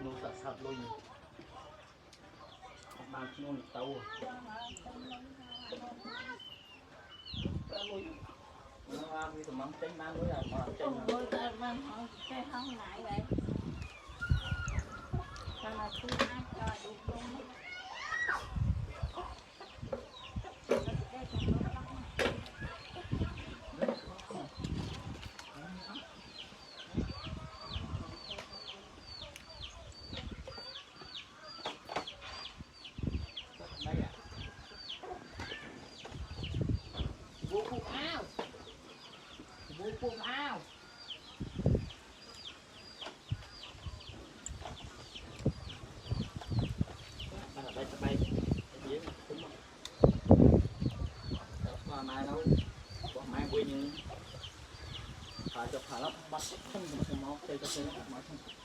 nuôi sạch sạch luôn bao nhiêu tàu nó vì tụi mắm tránh bán với là mà tránh rồi cái không lại vậy sao mà cứ ăn cho đúng đúng cuồng ao bay bay dễ đúng không mai đâu mai quên nhưng phải cho phải lắm bắt không được máu chơi cho chơi mà không